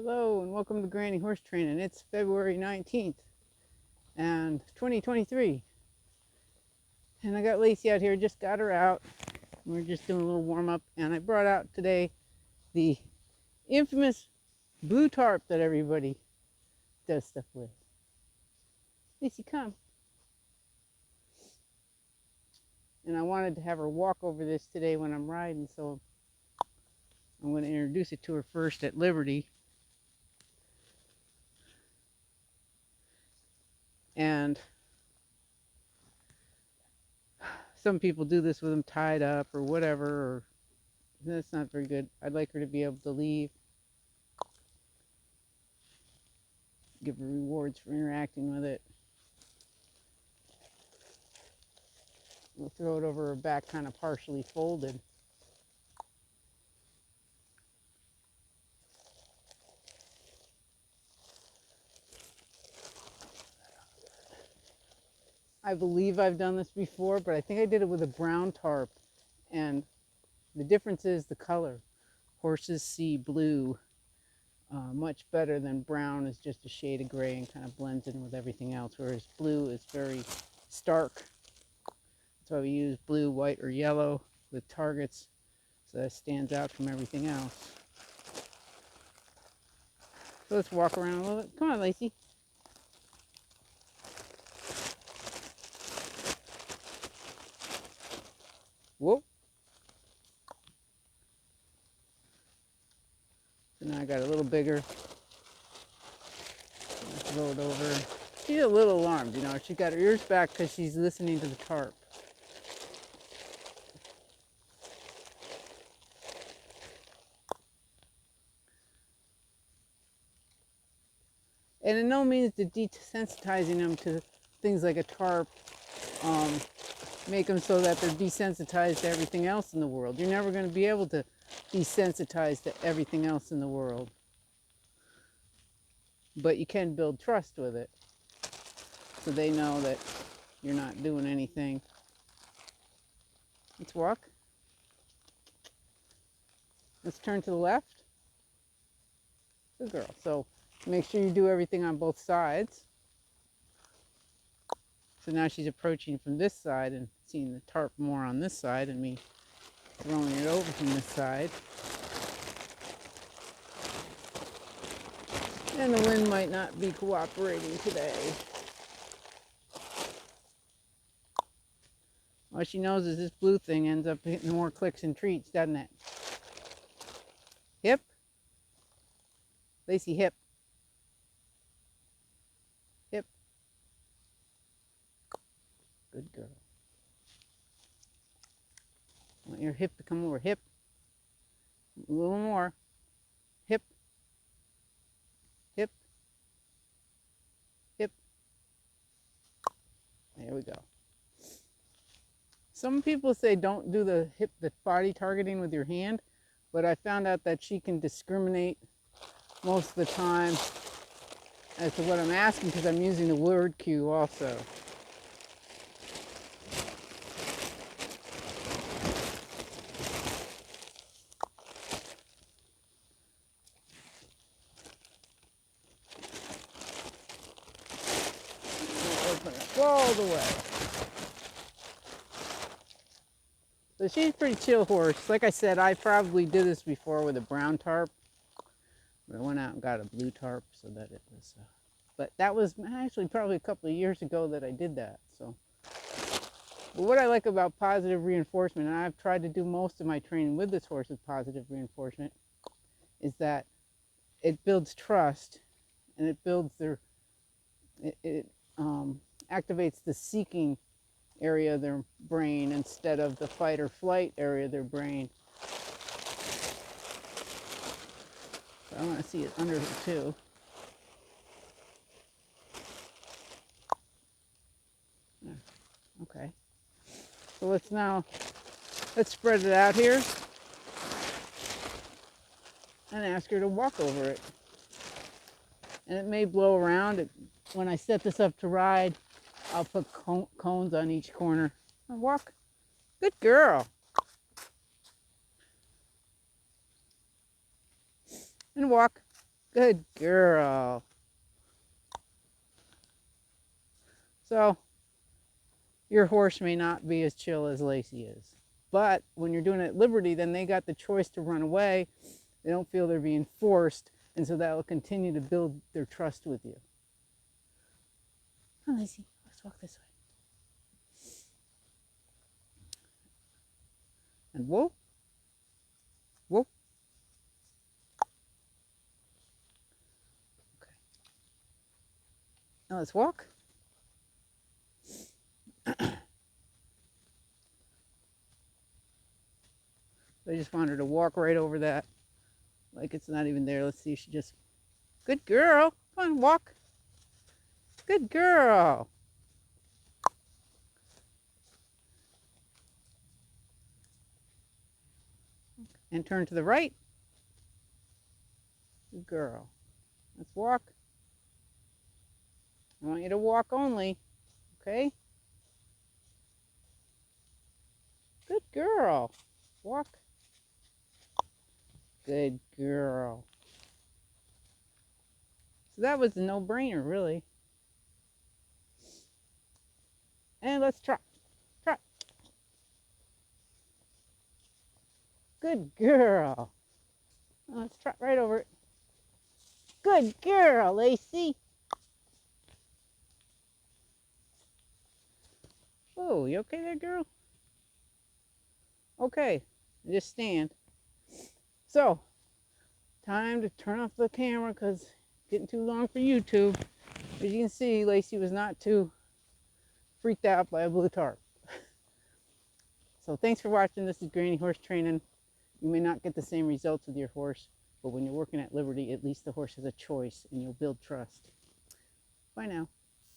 Hello and welcome to Granny Horse Training. It's February 19th and 2023. And I got Lacey out here, just got her out. We're just doing a little warm up, and I brought out today the infamous blue tarp that everybody does stuff with. Lacey, come. And I wanted to have her walk over this today when I'm riding, so I'm going to introduce it to her first at Liberty. And some people do this with them tied up or whatever, or that's not very good. I'd like her to be able to leave. Give her rewards for interacting with it. We'll throw it over her back, kind of partially folded. I believe I've done this before, but I think I did it with a brown tarp. And the difference is the color. Horses see blue much better than brown is just a shade of gray and kind of blends in with everything else, whereas blue is very stark. That's why we use blue, white, or yellow with targets, so that stands out from everything else. So let's walk around a little bit. Come on, Lacey. Whoa. So now I got a little bigger. Let's throw it over. She's a little alarmed, you know. She got her ears back because she's listening to the tarp. And in no means the desensitizing them to things like a tarp make them so that they're desensitized to everything else in the world. You're never going to be able to desensitize to everything else in the world. But you can build trust with it, so they know that you're not doing anything. Let's walk. Let's turn to the left. Good girl. So make sure you do everything on both sides. So now she's approaching from this side and seeing the tarp more on this side and me throwing it over from this side. And the wind might not be cooperating today. All she knows is this blue thing ends up hitting more clicks and treats, doesn't it? Hip. Lacey, hip. Hip. Good girl. I want your hip to come over. Hip. A little more. Hip. Hip. Hip. There we go. Some people say don't do the body targeting with your hand, but I found out that she can discriminate most of the time as to what I'm asking because I'm using the word cue also. We'll open it all the way. So she's a pretty chill horse. Like I said, I probably did this before with a brown tarp. But I went out and got a blue tarp so that it was, but that was actually probably a couple of years ago that I did that. So, but what I like about positive reinforcement, and I've tried to do most of my training with this horse with positive reinforcement, is that it builds trust and it builds it activates the seeking area of their brain instead of the fight or flight area of their brain. So I want to see it under her too. Okay. So let's spread it out here and ask her to walk over it. And it may blow around. When I set this up to ride, I'll put cones on each corner. And walk. Good girl. And walk. Good girl. So, your horse may not be as chill as Lacey is. But when you're doing it at Liberty, then they got the choice to run away. They don't feel they're being forced, and so that will continue to build their trust with you. Come on, Lacey, let's walk this way. And whoa, whoa. Okay. Now let's walk. I just want her to walk right over that like it's not even there. Let's see if she just... Good girl. Come on, walk. Good girl. And turn to the right. Good girl. Let's walk. I want you to walk only. Okay? Good girl. Walk. Good girl. So that was a no-brainer, really. And let's trot. Trot. Good girl. Let's trot right over it. Good girl, Lacey. Oh, you okay there, girl? Okay, just stand. So, time to turn off the camera because it's getting too long for YouTube. As you can see, Lacey was not too freaked out by a blue tarp. So thanks for watching. This is Granny Horse Training. You may not get the same results with your horse, but when you're working at Liberty, at least the horse has a choice and you'll build trust. Bye now.